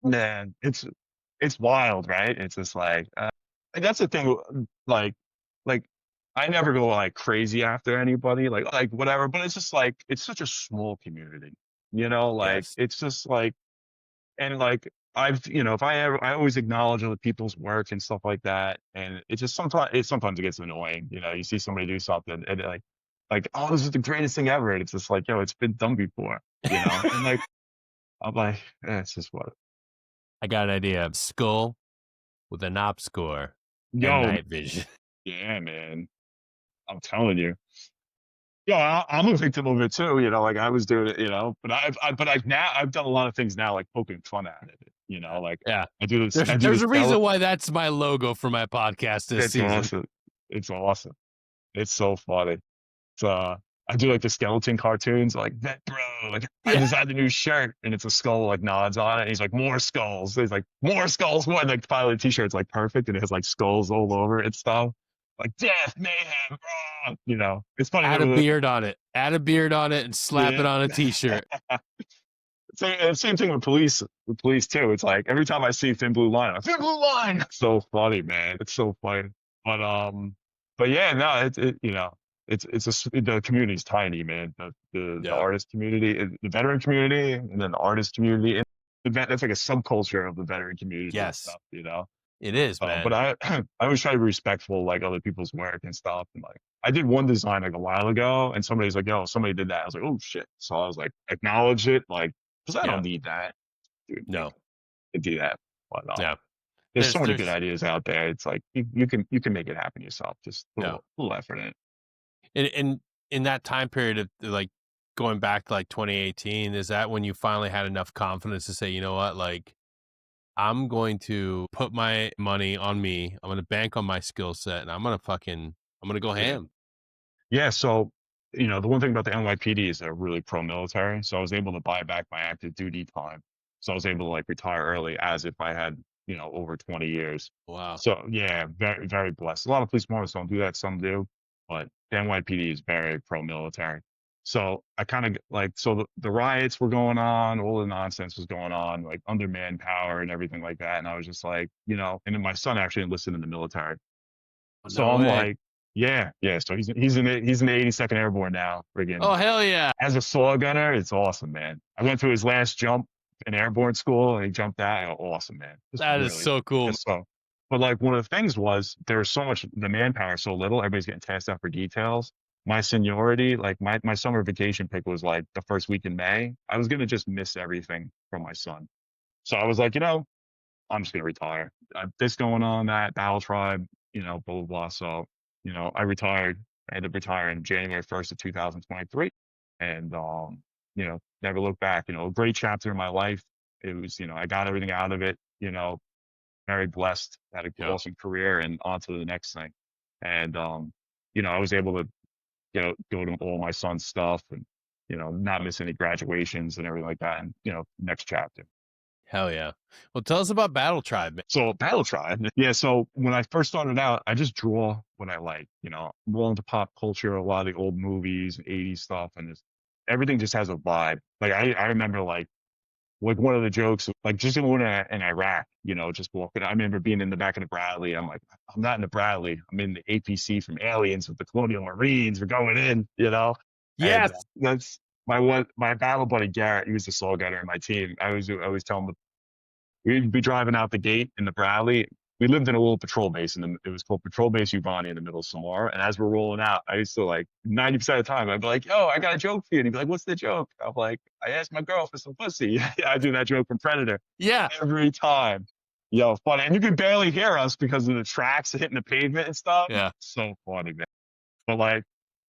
B: Man, it's wild, right? It's just like that's the thing. Like I never go like crazy after anybody, like whatever. But it's just like it's such a small community, It's just like, and like if I always acknowledge other people's work and stuff like that, and it just sometimes it gets annoying, You see somebody do something and like oh, this is the greatest thing ever, and it's just like yo, it's been done before, And like I'm like, it's just what.
A: I got an idea of skull with an op score and night vision.
B: Yeah, man. I'm telling you. Yeah, I'm a victim of it too. Like I was doing it, but I've done a lot of things now, like poking fun at it. Like
A: yeah,
B: I do this.
A: There's a reason why that's my logo for my podcast this season.
B: Awesome. It's awesome. It's so funny. It's, I do like the skeleton cartoons, like that, bro. Like I
A: Yeah.
B: designed a new shirt, and it's a skull like nods on it. And he's like, more skulls. He's like, more skulls. More. And like finally, the t-shirt's like perfect, and it has like skulls all over it and stuff. Like death, mayhem, you know. It's funny
A: Add
B: that
A: a
B: was
A: beard on it. Add a beard on it and slap it
B: yeah.
A: on a t-shirt.
B: Same thing with police. With police too. It's like every time I see Thin Blue Line, I'm like, Thin Blue Line. It's so funny, man. It's so funny. But but yeah, no, you know, the community's tiny, man. The
A: Yeah.
B: artist community, the veteran community, and then the artist community. And that's like a subculture of the veteran community and
A: Yes,
B: stuff, you know.
A: it is,
B: So, but
A: man.
B: I always try to be respectful, like other people's work and stuff. And like, I did one design like a while ago, and somebody's like, "Yo, somebody did that." I was like, "Oh shit!" So I was like, acknowledge it, like, because I
A: Yeah.
B: don't need that, dude. Like,
A: No.
B: to do that. But
A: Yeah.
B: there's so many good
A: There's
B: ideas out there. It's like you can make it happen yourself. Just put
A: yeah.
B: a little effort in it.
A: In that time period of like going back to like 2018, is that when you finally had enough confidence to say, you know what, like I'm going to put my money on me. I'm going to bank on my skill set, and I'm going to go
B: Yeah.
A: ham.
B: Yeah. So, you know, the one thing about the NYPD is they're really pro-military. So I was able to buy back my active duty time. So I was able to like retire early as if I had, you know, over 20 years.
A: Wow.
B: So yeah, very, very blessed. A lot of police departments don't do that. Some do, but the NYPD is very pro-military. So I kind of like, so the riots were going on, all the nonsense was going on, like under manpower and everything like that. And I was just like, you know, and then my son actually enlisted in the military. So
A: No
B: I'm
A: way.
B: like, yeah, yeah. So he's in the 82nd Airborne now, friggin'
A: Oh, hell yeah.
B: as a saw gunner. It's awesome, man. I went through his last jump in airborne school, and he jumped that. Awesome, man. Just
A: That is
B: really,
A: so cool.
B: just so. But like one of the things was there's so much the manpower so little. Everybody's getting tasked out for details. My seniority, like my summer vacation pick was like the first week in May. I was gonna just miss everything from my son. So I was like, you know, I'm just gonna retire. This going on, that Battle Tribe, you know, blah blah blah. So, you know, I retired. I ended up retiring January 1st of 2023, and you know, never looked back. You know, a great chapter in my life. It was, you know, I got everything out of it. You know, very blessed, had an
A: Yeah.
B: awesome career, and on to the next thing. And you know, I was able to, you know, go to all my son's stuff, and you know, not miss any graduations and everything like that. And you know, next chapter.
A: Hell yeah. Well, tell us about Battle Tribe, man.
B: So Battle Tribe. Yeah. So when I first started out, I just draw what I like. You know, I'm well into pop culture, a lot of the old movies, 80s stuff, and just everything just has a vibe. Like I remember like one of the jokes, like just in Iraq, you know, just walking. I remember being in the back of the Bradley. I'm like, I'm not in the Bradley. I'm in the APC from Aliens with the Colonial Marines. We're going in, you know, and
A: Yes.
B: that's my battle buddy Garrett. He was the soul gunner in my team. I always tell him we'd be driving out the gate in the Bradley. We lived in a little patrol base, and it was called Patrol Base Ubani in the middle of Samara. And as we're rolling out, I used to like 90% of the time, I'd be like, "Yo, I got a joke for you." And he'd be like, "What's the joke?" I'm like, "I asked my girl for some pussy." I do that joke from Predator
A: Yeah.
B: every time. Yo, funny, and you could barely hear us because of the tracks hitting the pavement and stuff.
A: Yeah.
B: So funny, man. But like,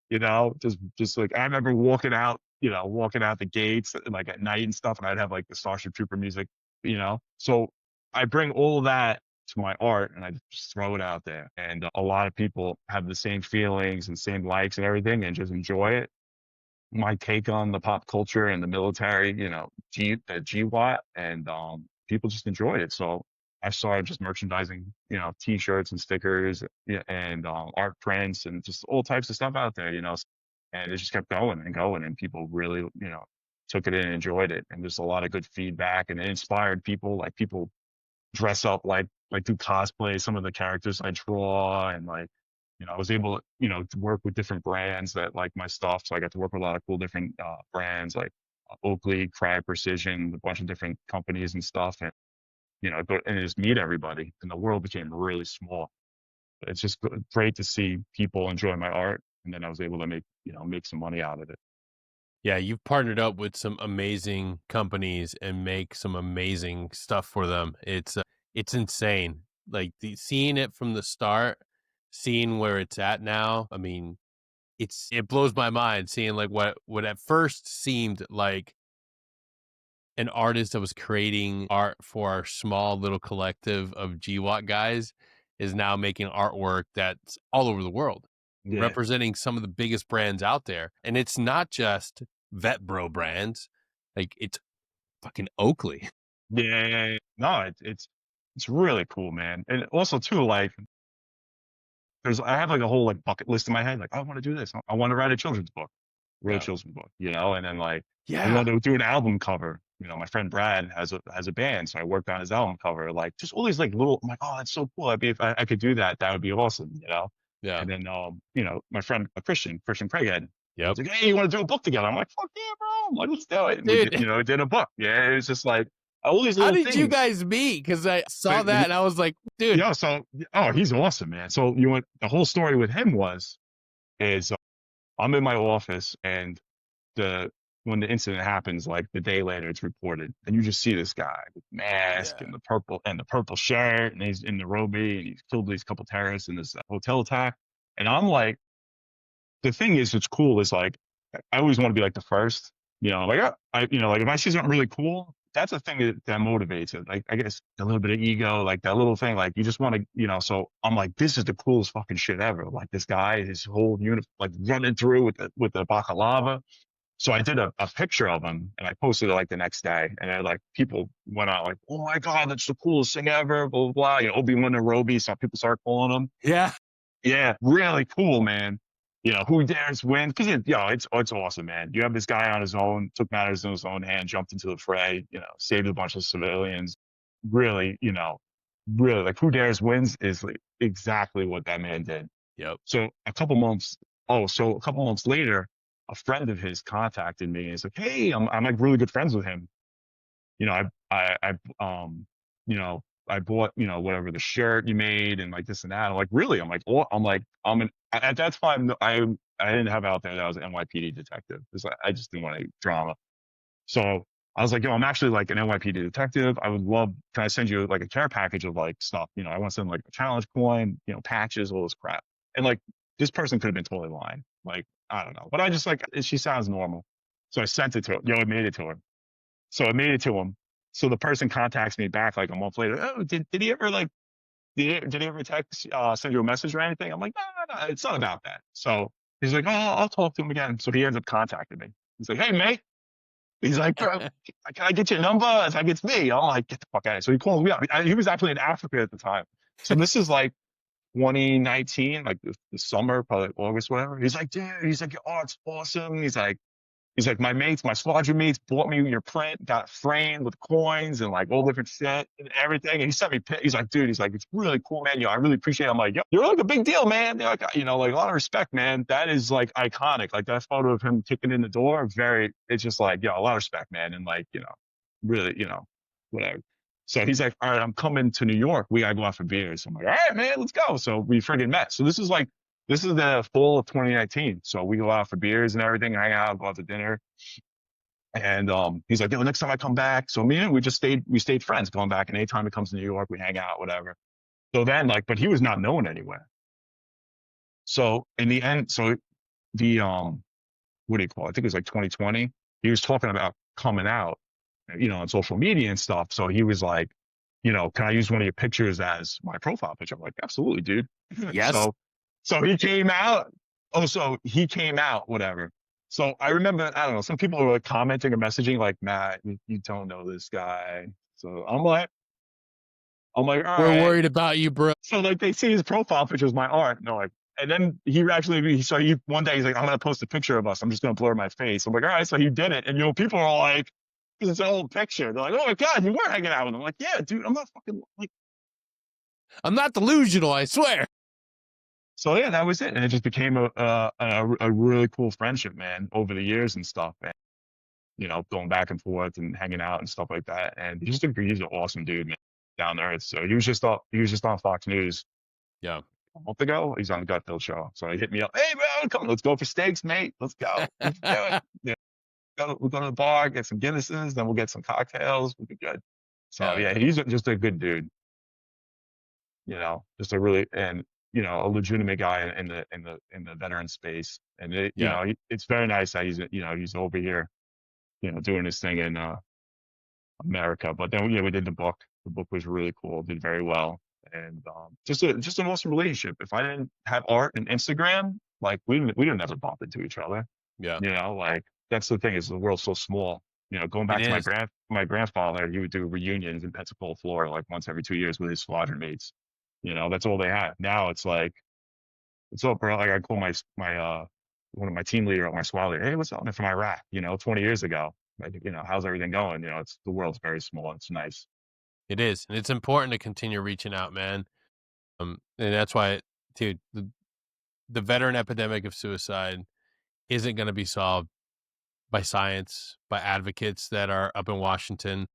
B: you know, just like I remember walking out, you know, walking out the gates like at night and stuff, and I'd have like the Starship Trooper music, you know. So I bring all of that to my art and I just throw it out there. And a lot of people have the same feelings and same likes and everything and just enjoy it. My take on the pop culture and the military, you know, the GWAT, and people just enjoy it. So I started just merchandising, you know, T-shirts and stickers, yeah, and art prints and just all types of stuff out there, you know. And it just kept going and going, and people really, you know, took it in and enjoyed it. And there's a lot of good feedback, and it inspired people. Like people dress up like do cosplay some of the characters I draw, and like, you know, I was able to, you know, to work with different brands that like my stuff. So I got to work with a lot of cool different brands like Oakley, Crab Precision, a bunch of different companies and stuff. And, you know, and just meet everybody. And the world became really small. It's just great to see people enjoy my art. And then I was able to make, you know, make some money out of it.
A: Yeah, you've partnered up with some amazing companies and make some amazing stuff for them. It's insane. Like seeing it from the start, seeing where it's at now. I mean, it blows my mind seeing like what at first seemed like an artist that was creating art for our small little collective of GWAT guys is now making artwork that's all over the world.
B: Yeah.
A: representing some of the biggest brands out there. And it's not just vet bro brands, like it's fucking Oakley.
B: Yeah. No, it's really cool, man. And also too, like, I have like a whole like bucket list in my head. Like, I want to do this. I want to write a children's book, real
A: Yeah.
B: children's book, you know. And then like, I
A: Yeah.
B: want to do an album cover. You know, my friend Brad has a band, so I worked on his album cover. Like, just all these like little. I'm like, oh, that's so cool. If I could do that, that would be awesome, you know.
A: Yeah.
B: And then, you know, my friend Christian Craighead,
A: Yep.
B: he's like, hey, you want to do a book together? I'm like, fuck yeah, bro. I'm like, let's do it. And we did,
A: Dude,
B: you know, did a book. Yeah, it was just like all these
A: how
B: little
A: did you
B: things.
A: guys meet? Because I
B: So
A: saw that and I was like, dude.
B: yeah, so oh, he's awesome, man. So you want the whole story with him is I'm in my office and the when the incident happens, like the day later, it's reported, and you just see this guy with mask
A: Yeah.
B: and the purple shirt, and he's in Nairobi, and he's killed these couple terrorists in this hotel attack, and I'm like, the thing is, it's cool. Is like I always want to be like the first, you know, like you know, like if I see something really cool, that's a thing that motivates it. Like I guess a little bit of ego, like that little thing, like you just want to, you know. So I'm like, this is the coolest fucking shit ever. Like this guy, his whole unit, like running through with the baklava. So I did a picture of him and I posted it like the next day, and then like people went out like, oh my god, that's the coolest thing ever, blah blah blah. You know, Obi-Wan Nairobi. Some people start calling him.
A: Yeah.
B: Yeah, really cool, man. You know, who dares win? Because you know, it's awesome, man. You have this guy on his own, took matters in his own hand, jumped into the fray, you know, saved a bunch of civilians. Really, you know, really like who dares wins is like exactly what that man did.
A: Yep.
B: So a couple months later, a friend of his contacted me and he's like, hey, I'm like really good friends with him. You know, you know, I bought, you know, whatever the shirt you made and like this and that. I'm like, really? I'm like, oh, at that time, I didn't have out there that I was an NYPD detective because I just didn't want any drama. So I was like, yo, I'm actually like an NYPD detective. I would love, can I send you like a care package of like stuff? You know, I want to send like a challenge coin, you know, patches, all this crap. And like, this person could have been totally lying. Like, I don't know. But I just like, she sounds normal. So I sent it to her. Yo, I made it to her. So I made it to him. So the person contacts me back like a month later. Oh, did he ever like did he ever text send you a message or anything? I'm like, no, it's not about that. So he's like, oh, I'll talk to him again. So he ends up contacting me. He's like, hey mate. He's like, bro, can I get your number? It's like, it's me. I'm like, get the fuck out of here. So he calls me up. He was actually in Africa at the time. So this is like 2019, like the summer, probably like August, whatever. He's like, dude, he's like, your art's awesome. He's like, my squadron mates bought me your print, got framed with coins and like all different shit and everything. And he sent me, he's like, dude, he's like, it's really cool, man. Yo, I really appreciate it. I'm like, yo, you're like a big deal, man. They're like, you know, like a lot of respect, man. That is like iconic. Like that photo of him kicking in the door, it's just like, yo, a lot of respect, man. And like, you know, really, you know, whatever. So he's like, all right, I'm coming to New York. We gotta go out for beers. I'm like, all right, man, let's go. So we friggin' met. So this is the fall of 2019. So we go out for beers and everything, hang out, go out to dinner. And he's like, yo, next time I come back. So me and him, we stayed friends going back. And anytime he comes to New York, we hang out, whatever. So then like, but he was not known anywhere. So in the end, so the what do you call it? I think it was like 2020. He was talking about coming out, you know, on social media and stuff. So he was like, you know, can I use one of your pictures as my profile picture? I'm like, absolutely, dude.
A: Yes.
B: So he came out. Oh, so he came out, whatever. So I remember, I don't know, some people were like commenting or messaging like, Matt, you don't know this guy. So I'm like, all
A: We're
B: right.
A: worried about you, bro.
B: So like they see his profile picture is my art. And they're like, and then one day he's like, I'm going to post a picture of us. I'm just going to blur my face. I'm like, all right. So he did it. And, you know, people are like, because it's an old picture. They're like, oh my God, you were hanging out with him. I'm like, yeah, dude, I'm not fucking like,
A: I'm not delusional, I swear.
B: so yeah, that was it. And it just became a really cool friendship, man, over the years and stuff. And, you know, going back and forth and hanging out and stuff like that. And he's an awesome dude, man, down to earth. So he was just on Fox News
A: Yeah.
B: a month ago. He's on the Gutfield show. So he hit me up. Hey, bro, come, let's go for steaks, mate. Let's go. Let's do it. Yeah, we'll go to the bar, get some Guinnesses, then we'll get some cocktails. We'll be good. So yeah, he's just a good dude. You know, just a really, and you know, a legitimate guy in the veteran space. And you
A: Yeah.
B: know, it's very nice that he's over here, you know, doing his thing in America. But then we did the book. The book was really cool, did very well, and just an awesome relationship. If I didn't have art and Instagram, like we didn't ever bump into each other.
A: Yeah,
B: You know, like that's the thing is the world's so small. You know, going
A: it
B: back to
A: is.
B: my grandfather, he would do reunions in Pensacola, Florida, like once every 2 years with his squadron mates. You know, that's all they had. Now it's like, what's up, bro? Like I call my one of my team leader at my squad leader, hey, what's up? I'm from Iraq, you know, 20 years ago. Like, you know, how's everything going? You know, it's the world's very small. It's nice.
A: It is, and it's important to continue reaching out, man. And that's why, dude, the veteran epidemic of suicide isn't going to be solved by science, by advocates that are up in Washington.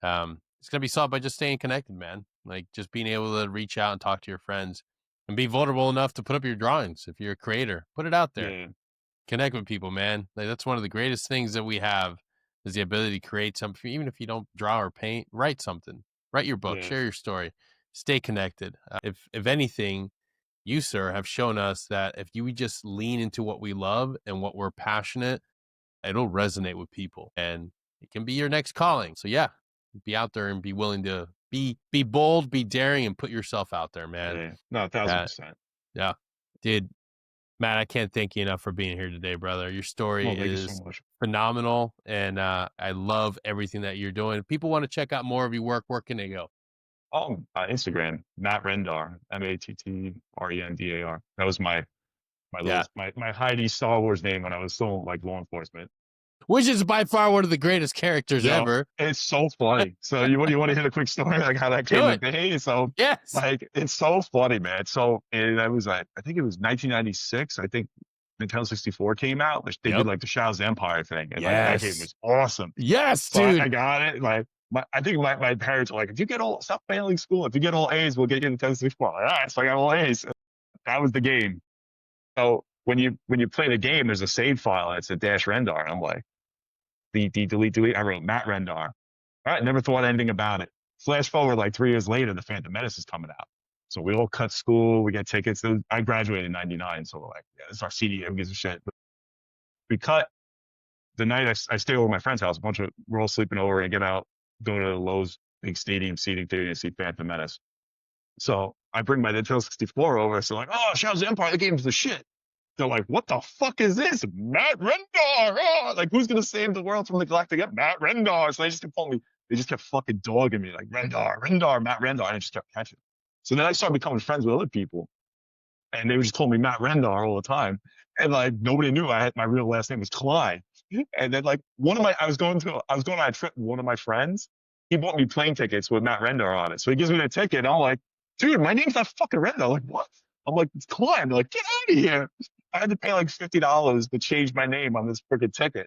A: It's going to be solved by just staying connected, man. Like just being able to reach out and talk to your friends and be vulnerable enough to put up your drawings. If you're a creator, put it out there.
B: Yeah,
A: Connect with people, man. Like that's one of the greatest things that we have is the ability to create something. Even if you don't draw or paint, write something. Write your book.
B: yeah,
A: Share your story. Stay connected. If anything, you, sir, have shown us that if we just lean into what we love and what we're passionate, it'll resonate with people, and it can be your next calling. So yeah, be out there and be willing to be bold, be daring, and put yourself out there, man.
B: yeah. No, 1,000%.
A: Yeah, dude. Matt, I can't thank you enough for being here today, brother. Your story
B: Well, thank you
A: is
B: so much.
A: phenomenal, and I love everything that you're doing. If people want to check out more of your work, where can they go?
B: Instagram, Matt Rendar, MattrEndar. That was my
A: Yeah,
B: my Heidi Star Wars name when I was still like law enforcement.
A: which is by far one of the greatest characters
B: Yeah,
A: ever.
B: it's so funny. So you want to hear a quick story like how that came
A: Do
B: to
A: it.
B: be? So
A: Yes.
B: like it's so funny, man. So and that was like I think it was 1996. I think Nintendo 64 came out. They did
A: Yep.
B: like the Shaw's Empire thing, and like that game
A: Yes.
B: was awesome.
A: Yes,
B: So
A: dude.
B: I got it. Like I think my parents were like, if you get all stop failing school, if you get all A's, we'll get you Nintendo 64. Like, all right, so I got all A's. That was the game. So when you play the game, there's a save file and it's a dash Rendar. And I'm like, delete. I wrote Matt Rendar. All right, never thought anything about it. Flash forward like 3 years later, the Phantom Menace is coming out. So we all cut school, we get tickets. I graduated in 99, so we're like, yeah, this is our CD, who gives a shit. But we cut the night I stay over at my friend's house, we're all sleeping over and get out, go to the Lowe's big stadium seating theater and see Phantom Menace. So I bring my Nintendo 64 over, so like, oh, Shaw's Empire, the game's the shit. They're like, what the fuck is this? Matt Rendar! Oh! Like, who's gonna save the world from the Galactic? Matt Rendar! So they just kept calling me, they just kept fucking dogging me, like, Rendar, Matt Rendar, and I just kept catching. So then I started becoming friends with other people, and they would just call me Matt Rendar all the time. And like, nobody knew my real last name was Klein. And then like, I was going on a trip with one of my friends. He bought me plane tickets with Matt Rendar on it. So he gives me the ticket, and I'm like, dude, my name's not fucking Rendar. Like, what? I'm like, it's Klein. They're like, get out of here. I had to pay like $50 to change my name on this freaking ticket.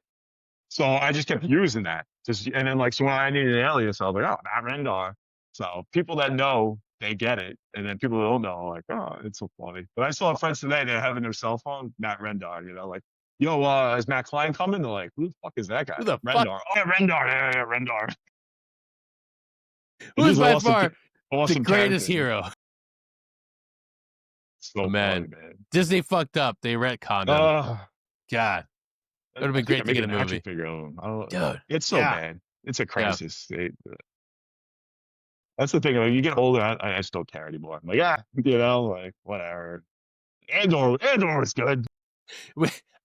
B: So I just kept using that. And then like, so when I needed an alias, I was like, oh, Matt Rendar. So people that know, they get it. And then people that don't know, like, oh, it's so funny. But I still have friends today that are having their cell phone, Matt Rendar, you know, like, yo, is Matt Klein coming? They're like, who the fuck is that guy?
A: Who the
B: Rendar.
A: fuck?
B: Oh, yeah, Rendar. Yeah, Rendar.
A: Who's by
B: awesome,
A: far
B: awesome
A: the greatest
B: character.
A: hero?
B: So
A: man.
B: funny, man.
A: Disney fucked up. They retconned him. God. It would have been great to get a movie.
B: Figure of him.
A: Dude,
B: it's so bad. It's a crisis. That's the thing. When you get older, I just don't care anymore. I'm like, yeah, you know, like whatever. Andor is good.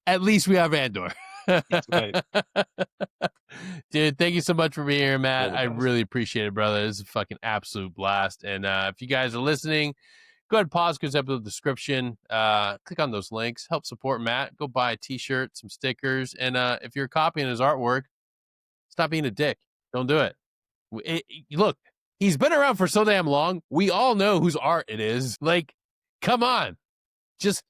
A: At least we have Andor.
B: That's right.
A: Dude, thank you so much for being here, Matt. I really appreciate it, brother. This is a fucking absolute blast. And if you guys are listening, go ahead and pause, because up in the description. Click on those links. Help support Matt. Go buy a t-shirt, some stickers. And if you're copying his artwork, stop being a dick. Don't do it. Look, he's been around for so damn long. We all know whose art it is. Like, come on. Just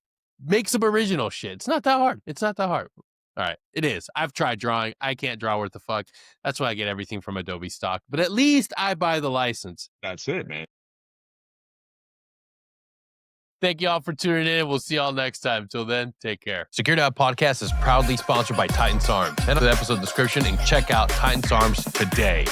A: make some original shit. It's not that hard. It's not that hard. All right, it is. I've tried drawing. I can't draw worth the fuck. That's why I get everything from Adobe stock. But at least I buy the license.
B: That's it, man.
A: Thank you all for tuning in. We'll see y'all next time. Until then, take care. Security Halt Podcast is proudly sponsored by Titan's Arms. Head to the episode description and check out Titan's Arms today.